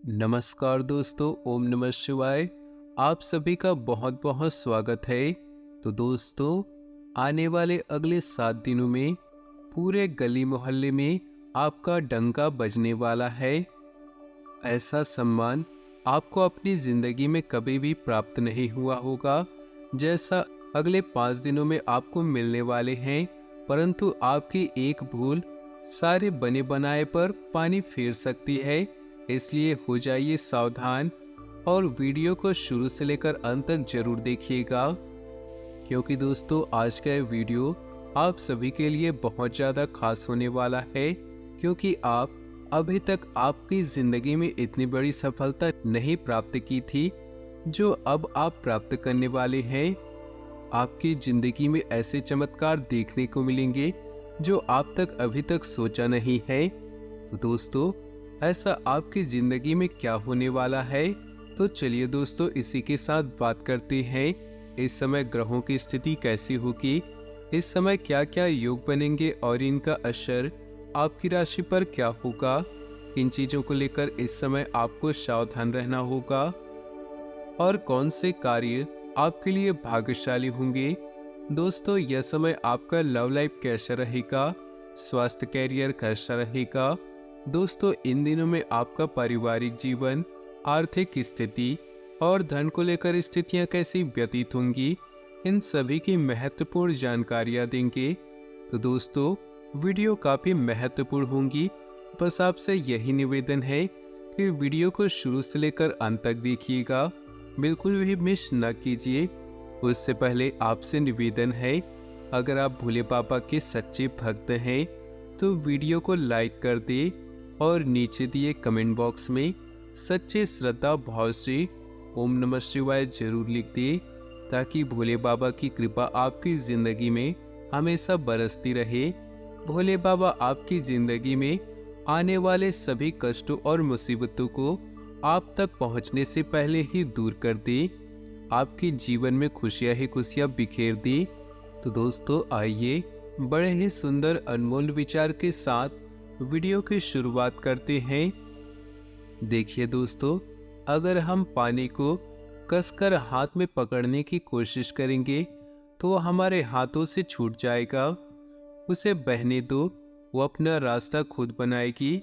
नमस्कार दोस्तों, ओम नमः शिवाय। आप सभी का बहुत बहुत स्वागत है। तो दोस्तों, आने वाले अगले 7 दिनों में पूरे गली मोहल्ले में आपका डंका बजने वाला है। ऐसा सम्मान आपको अपनी जिंदगी में कभी भी प्राप्त नहीं हुआ होगा, जैसा अगले 5 दिनों में आपको मिलने वाले हैं। परंतु आपकी एक भूल सारे बने बनाए पर पानी फेर सकती है, इसलिए हो जाइए सावधान और वीडियो को शुरू से लेकर अंत तक जरूर देखिएगा, क्योंकि दोस्तों आज का ये वीडियो आप सभी के लिए बहुत ज़्यादा खास होने वाला है। क्योंकि आप अभी तक आपकी ज़िंदगी में इतनी बड़ी सफलता नहीं प्राप्त की थी जो अब आप प्राप्त करने वाले हैं। आपकी ज़िंदगी में ऐसे चमत्कार देखने को मिलेंगे जो आप तक अभी तक सोचा नहीं है। तो दोस्तों, ऐसा आपकी ज़िंदगी में क्या होने वाला है, तो चलिए दोस्तों इसी के साथ बात करते हैं। इस समय ग्रहों की स्थिति कैसी होगी, इस समय क्या क्या योग बनेंगे और इनका असर आपकी राशि पर क्या होगा। इन चीज़ों को लेकर इस समय आपको सावधान रहना होगा। और कौन से कार्य आपके लिए भाग्यशाली होंगे। दोस्तों, यह समय आपका लव लाइफ कैसा रहेगा, स्वास्थ्य कैरियर कैसा रहेगा। दोस्तों, इन दिनों में आपका पारिवारिक जीवन, आर्थिक स्थिति और धन को लेकर स्थितियां कैसी व्यतीत होंगी, इन सभी की महत्वपूर्ण जानकारियां देंगे। तो दोस्तों, वीडियो काफ़ी महत्वपूर्ण होंगी। बस आपसे यही निवेदन है कि वीडियो को शुरू से लेकर अंत तक देखिएगा, बिल्कुल भी मिस न कीजिए। उससे पहले आपसे निवेदन है, अगर आप भोले बाबा के सच्चे भक्त हैं तो वीडियो को लाइक कर दे और नीचे दिए कमेंट बॉक्स में सच्चे श्रद्धा भाव से ओम नमः शिवाय जरूर लिख दे, ताकि भोले बाबा की कृपा आपकी ज़िंदगी में हमेशा बरसती रहे। भोले बाबा आपकी ज़िंदगी में आने वाले सभी कष्टों और मुसीबतों को आप तक पहुंचने से पहले ही दूर कर दे, आपके जीवन में खुशियां ही खुशियां बिखेर दे। तो दोस्तों, आइए बड़े ही सुंदर अनमोल विचार के साथ वीडियो की शुरुआत करते हैं। देखिए दोस्तों, अगर हम पानी को कसकर हाथ में पकड़ने की कोशिश करेंगे तो वो हमारे हाथों से छूट जाएगा। उसे बहने दो, वो अपना रास्ता खुद बनाएगी।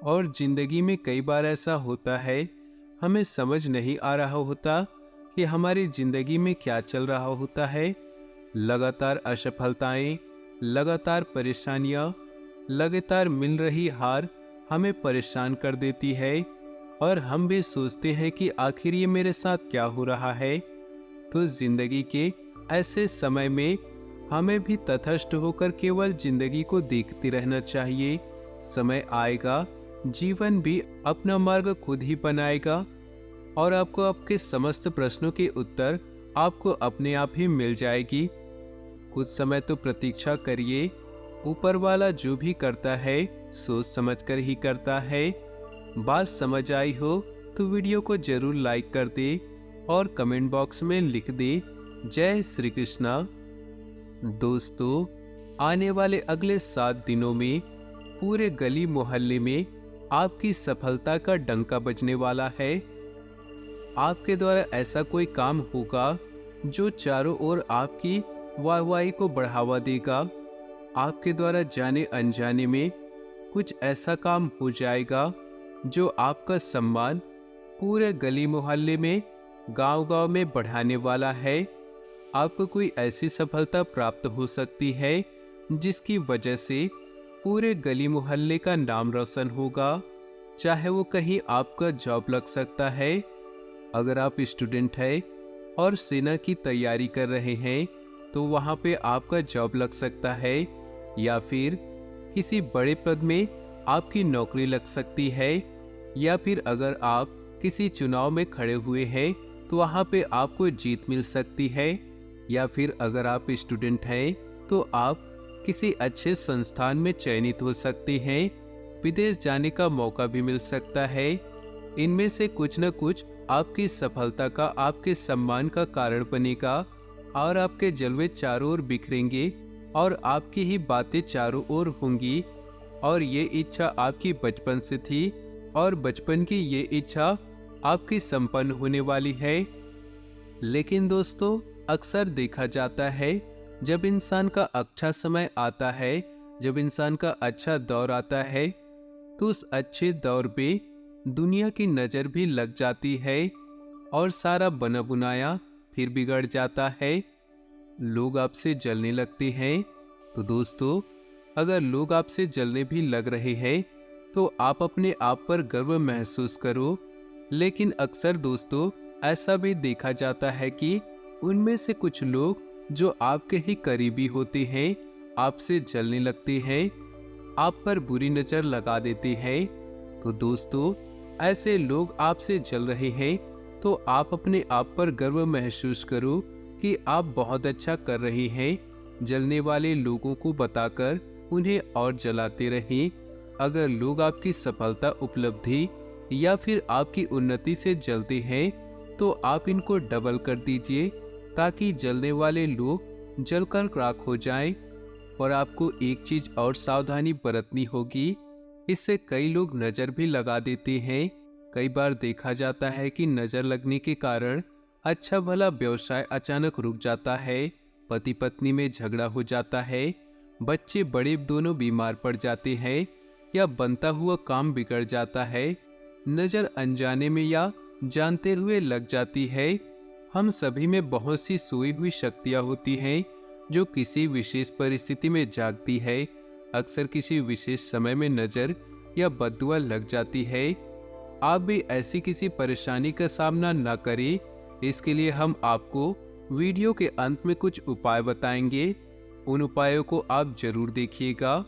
और ज़िंदगी में कई बार ऐसा होता है, हमें समझ नहीं आ रहा होता कि हमारी ज़िंदगी में क्या चल रहा होता है। लगातार असफलताएं, लगातार परेशानियां, लगातार मिल रही हार हमें परेशान कर देती है और हम भी सोचते हैं कि आखिर ये मेरे साथ क्या हो रहा है। तो ज़िंदगी के ऐसे समय में हमें भी तटस्थ होकर केवल ज़िंदगी को देखते रहना चाहिए। समय आएगा, जीवन भी अपना मार्ग खुद ही बनाएगा और आपको आपके समस्त प्रश्नों के उत्तर आपको अपने आप ही मिल जाएगी। कुछ समय तो प्रतीक्षा करिए, ऊपर वाला जो भी करता है सोच समझकर ही करता है। बात समझ आई हो तो वीडियो को जरूर लाइक कर दे और कमेंट बॉक्स में लिख दे जय श्री कृष्णा। दोस्तों, आने वाले अगले 7 दिनों में पूरे गली मोहल्ले में आपकी सफलता का डंका बजने वाला है। आपके द्वारा ऐसा कोई काम होगा जो चारों ओर आपकी वाहवाही को बढ़ावा देगा। आपके द्वारा जाने अनजाने में कुछ ऐसा काम हो जाएगा जो आपका सम्मान पूरे गली मोहल्ले में, गांव-गांव में बढ़ाने वाला है। आपको कोई ऐसी सफलता प्राप्त हो सकती है जिसकी वजह से पूरे गली मोहल्ले का नाम रोशन होगा। चाहे वो कहीं आपका जॉब लग सकता है, अगर आप स्टूडेंट हैं और सेना की तैयारी कर रहे हैं तो वहाँ पे आपका जॉब लग सकता है, या फिर किसी बड़े पद में आपकी नौकरी लग सकती है, या फिर अगर आप किसी चुनाव में खड़े हुए हैं तो वहाँ पे आपको जीत मिल सकती है, या फिर अगर आप स्टूडेंट हैं तो आप किसी अच्छे संस्थान में चयनित हो सकते हैं, विदेश जाने का मौका भी मिल सकता है। इनमें से कुछ न कुछ आपकी सफलता का, आपके सम्मान का कारण बनेगा और आपके जलवे चारों ओर बिखरेंगे और आपकी ही बातें चारों ओर होंगी। और ये इच्छा आपकी बचपन से थी और बचपन की ये इच्छा आपकी संपन्न होने वाली है। लेकिन दोस्तों, अक्सर देखा जाता है जब इंसान का अच्छा समय आता है, जब इंसान का अच्छा दौर आता है, तो उस अच्छे दौर पे दुनिया की नज़र भी लग जाती है और सारा बना बुनाया फिर बिगड़ जाता है। लोग आपसे जलने लगते हैं। तो दोस्तों, अगर लोग आपसे जलने भी लग रहे हैं तो आप अपने आप पर गर्व महसूस करो। लेकिन अक्सर दोस्तों, ऐसा भी देखा जाता है कि उनमें से कुछ लोग जो आपके ही करीबी होते हैं आपसे जलने लगते हैं, आप पर बुरी नज़र लगा देते हैं। तो दोस्तों, ऐसे लोग आपसे जल रहे हैं तो आप अपने आप पर गर्व महसूस करो कि आप बहुत अच्छा कर रहे हैं। जलने वाले लोगों को बताकर उन्हें और जलाते रहें। अगर लोग आपकी सफलता, उपलब्धि या फिर आपकी उन्नति से जलते हैं तो आप इनको डबल कर दीजिए, ताकि जलने वाले लोग जलकर राख हो जाएं। और आपको एक चीज और सावधानी बरतनी होगी, इससे कई लोग नज़र भी लगा देते हैं। कई बार देखा जाता है कि नज़र लगने के कारण अच्छा भला व्यवसाय अचानक रुक जाता है, पति पत्नी में झगड़ा हो जाता है, बच्चे बड़े दोनों बीमार पड़ जाते हैं या बनता हुआ काम बिगड़ जाता है। नज़र अनजाने में या जानते हुए लग जाती है। हम सभी में बहुत सी सोई हुई शक्तियाँ होती हैं जो किसी विशेष परिस्थिति में जागती है। अक्सर किसी विशेष समय में नज़र या बद्दुआ लग जाती है। आप भी ऐसी किसी परेशानी का सामना न करें, इसके लिए हम आपको वीडियो के अंत में कुछ उपाय बताएंगे। उन उपायों को आप जरूर देखिएगा।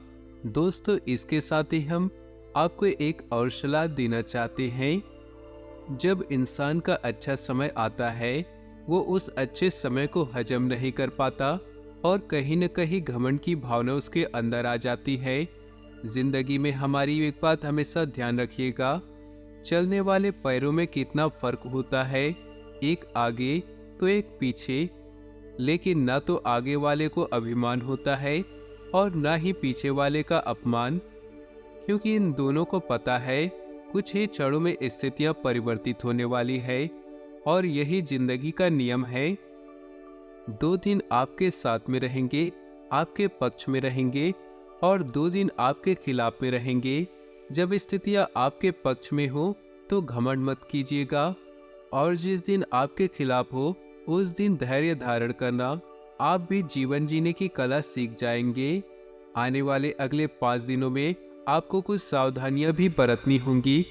दोस्तों, इसके साथ ही हम आपको एक और सलाह देना चाहते हैं। जब इंसान का अच्छा समय आता है, वो उस अच्छे समय को हजम नहीं कर पाता और कहीं न कहीं घमंड की भावना उसके अंदर आ जाती है। जिंदगी में हमारी एक बात हमेशा ध्यान रखिएगा, चलने वाले पैरों में कितना फर्क होता है, एक आगे तो एक पीछे। लेकिन ना तो आगे वाले को अभिमान होता है और ना ही पीछे वाले का अपमान, क्योंकि इन दोनों को पता है कुछ ही क्षणों में स्थितियां परिवर्तित होने वाली है और यही जिंदगी का नियम है। 2 दिन आपके साथ में रहेंगे, आपके पक्ष में रहेंगे और 2 दिन आपके खिलाफ में रहेंगे। जब स्थितियां आपके पक्ष में हो तो घमंड मत कीजिएगा और जिस दिन आपके खिलाफ हो उस दिन धैर्य धारण करना। आप भी जीवन जीने की कला सीख जाएंगे। आने वाले अगले 5 दिनों में आपको कुछ सावधानियां भी बरतनी होंगी।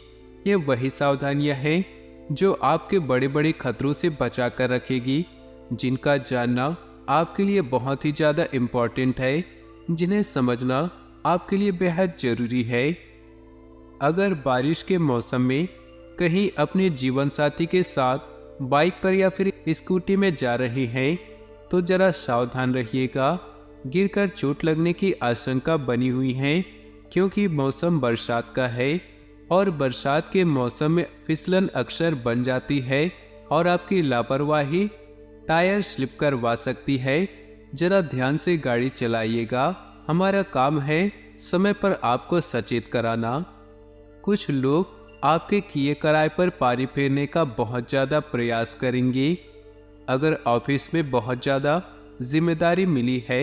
ये वही सावधानियां हैं जो आपके बड़े बड़े खतरों से बचा कर रखेगी, जिनका जानना आपके लिए बहुत ही ज़्यादा इम्पोर्टेंट है, जिन्हें समझना आपके लिए बेहद ज़रूरी है। अगर बारिश के मौसम में कहीं अपने जीवन साथी के साथ बाइक पर या फिर स्कूटी में जा रहे हैं तो जरा सावधान रहिएगा। गिरकर चोट लगने की आशंका बनी हुई है, क्योंकि मौसम बरसात का है और बरसात के मौसम में फिसलन अक्सर बन जाती है और आपकी लापरवाही टायर स्लिप करवा सकती है। जरा ध्यान से गाड़ी चलाइएगा। हमारा काम है समय पर आपको सचेत कराना। कुछ लोग आपके किए कराए पर पारी फेरने का बहुत ज़्यादा प्रयास करेंगे। अगर ऑफिस में बहुत ज़्यादा जिम्मेदारी मिली है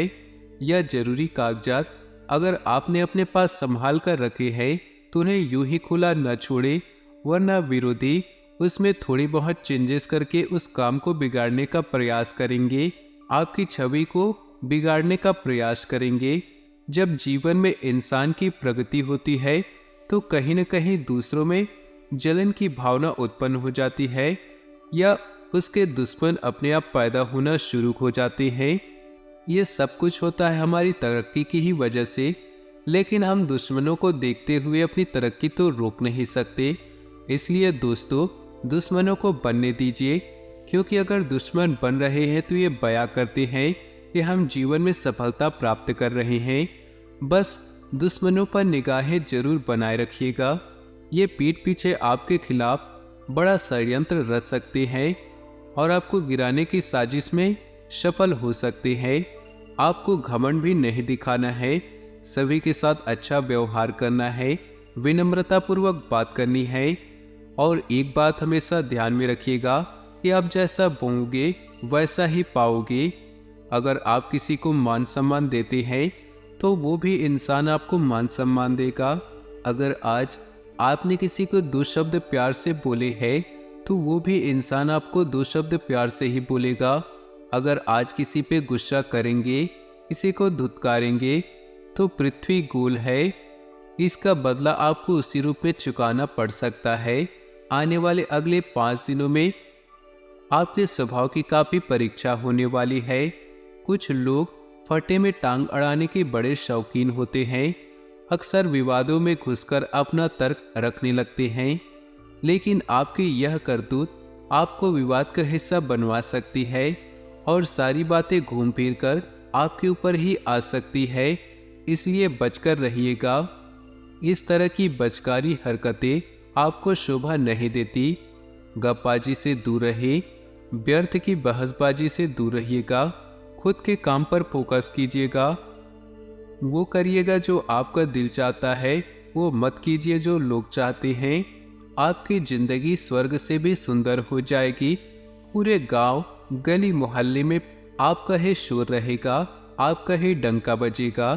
या ज़रूरी कागजात अगर आपने अपने पास संभाल कर रखे हैं तो उन्हें यूं ही खुला न छोड़े, वरना विरोधी उसमें थोड़ी बहुत चेंजेस करके उस काम को बिगाड़ने का प्रयास करेंगे, आपकी छवि को बिगाड़ने का प्रयास करेंगे। जब जीवन में इंसान की प्रगति होती है तो कहीं न कहीं दूसरों में जलन की भावना उत्पन्न हो जाती है या उसके दुश्मन अपने आप पैदा होना शुरू हो जाते हैं। ये सब कुछ होता है हमारी तरक्की की ही वजह से, लेकिन हम दुश्मनों को देखते हुए अपनी तरक्की तो रोक नहीं सकते। इसलिए दोस्तों, दुश्मनों को बनने दीजिए, क्योंकि अगर दुश्मन बन रहे हैं तो ये बयां करते हैं कि हम जीवन में सफलता प्राप्त कर रहे हैं। बस दुश्मनों पर निगाहें जरूर बनाए रखिएगा। ये पीठ पीछे आपके खिलाफ बड़ा षड्यंत्र रच सकते हैं और आपको गिराने की साजिश में सफल हो सकते हैं। आपको घमंड भी नहीं दिखाना है, सभी के साथ अच्छा व्यवहार करना है विनम्रतापूर्वक बात करनी है। और एक बात हमेशा ध्यान में रखिएगा कि आप जैसा बोओगे वैसा ही पाओगे। अगर आप किसी को मान सम्मान देते हैं तो वो भी इंसान आपको मान सम्मान देगा। अगर आज आपने किसी को दो शब्द प्यार से बोले हैं तो वो भी इंसान आपको दो शब्द प्यार से ही बोलेगा। अगर आज किसी पे गुस्सा करेंगे, किसी को धुतकारेंगे तो पृथ्वी गोल है, इसका बदला आपको उसी रूप में चुकाना पड़ सकता है। आने वाले अगले 5 दिनों में आपके स्वभाव की काफ़ी परीक्षा होने वाली है। कुछ लोग फटे में टांग अड़ाने के बड़े शौकीन होते हैं, अक्सर विवादों में घुसकर अपना तर्क रखने लगते हैं, लेकिन आपकी यह करतूत आपको विवाद का हिस्सा बनवा सकती है और सारी बातें घूम फिर कर आपके ऊपर ही आ सकती है। इसलिए बचकर रहिएगा। इस तरह की बचकानी हरकतें आपको शोभा नहीं देती। गप्पाजी से दूर रहे, व्यर्थ की बहसबाजी से दूर रहिएगा। खुद के काम पर फोकस कीजिएगा। वो करिएगा जो आपका दिल चाहता है, वो मत कीजिए जो लोग चाहते हैं। आपकी जिंदगी स्वर्ग से भी सुंदर हो जाएगी। पूरे गांव गली मोहल्ले में आपका ही शोर रहेगा, आपका ही डंका बजेगा।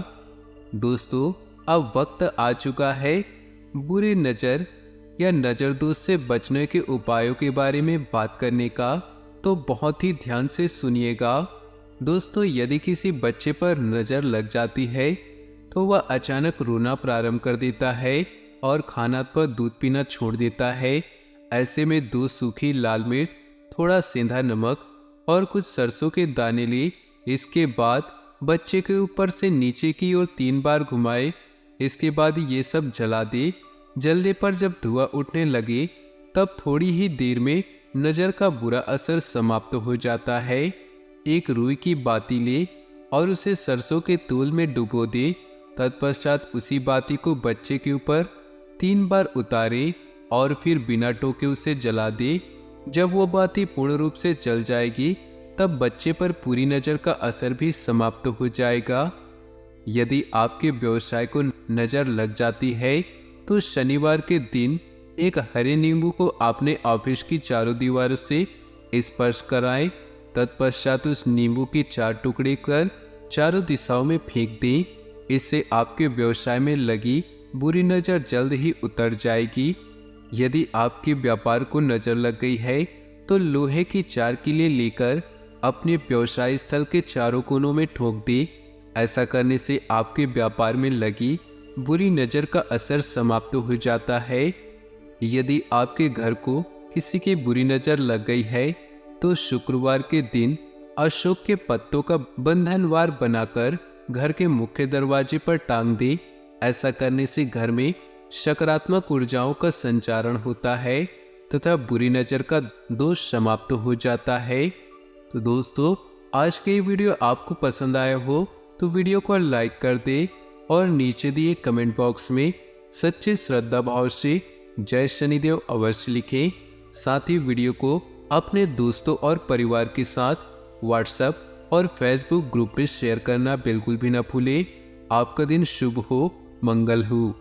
दोस्तों, अब वक्त आ चुका है बुरी नज़र या नज़रदोष से बचने के उपायों के बारे में बात करने का, तो बहुत ही ध्यान से सुनिएगा। दोस्तों, यदि किसी बच्चे पर नज़र लग जाती है तो वह अचानक रोना प्रारंभ कर देता है और खाना पर दूध पीना छोड़ देता है। ऐसे में 2 सूखी लाल मिर्च, थोड़ा सेंधा नमक और कुछ सरसों के दाने ले। इसके बाद बच्चे के ऊपर से नीचे की ओर 3 बार घुमाए। इसके बाद ये सब जला दे। जलने पर जब धुआं उठने लगे तब थोड़ी ही देर में नज़र का बुरा असर समाप्त हो जाता है। एक रुई की बाती ले और उसे सरसों के तूल में डुबो दे। तत्पश्चात उसी बाती को बच्चे के ऊपर 3 बार उतारे और फिर बिना टोके उसे जला दे। जब वो बाती पूर्ण रूप से जल जाएगी तब बच्चे पर पूरी नज़र का असर भी समाप्त हो जाएगा। यदि आपके व्यवसाय को नज़र लग जाती है तो शनिवार के दिन एक हरे नींबू को अपने ऑफिस की चारों दीवारों से स्पर्श कराएं। तत्पश्चात उस नींबू के 4 टुकड़े कर चारों दिशाओं में फेंक दें। इससे आपके व्यवसाय में लगी बुरी नज़र जल्द ही उतर जाएगी। यदि आपके व्यापार को नज़र लग गई है तो लोहे की 4 कीलें लेकर अपने व्यवसाय स्थल के चारों कोनों में ठोक दें। ऐसा करने से आपके व्यापार में लगी बुरी नज़र का असर समाप्त हो जाता है। यदि आपके घर को किसी की बुरी नज़र लग गई है तो शुक्रवार के दिन अशोक के पत्तों का बंधनवार बनाकर घर के मुख्य दरवाजे पर टांग दे। ऐसा करने से घर में सकारात्मक ऊर्जाओं का संचारण होता है तथा बुरी नज़र का दोष समाप्त हो जाता है। तो दोस्तों, आज के ये वीडियो आपको पसंद आया हो तो वीडियो को लाइक कर दे और नीचे दिए कमेंट बॉक्स में सच्चे श्रद्धा भाव से जय शनिदेव अवश्य लिखें। साथ ही वीडियो को अपने दोस्तों और परिवार के साथ व्हाट्सएप और फेसबुक ग्रुप में शेयर करना बिल्कुल भी न भूलें। आपका दिन शुभ हो, मंगल हो।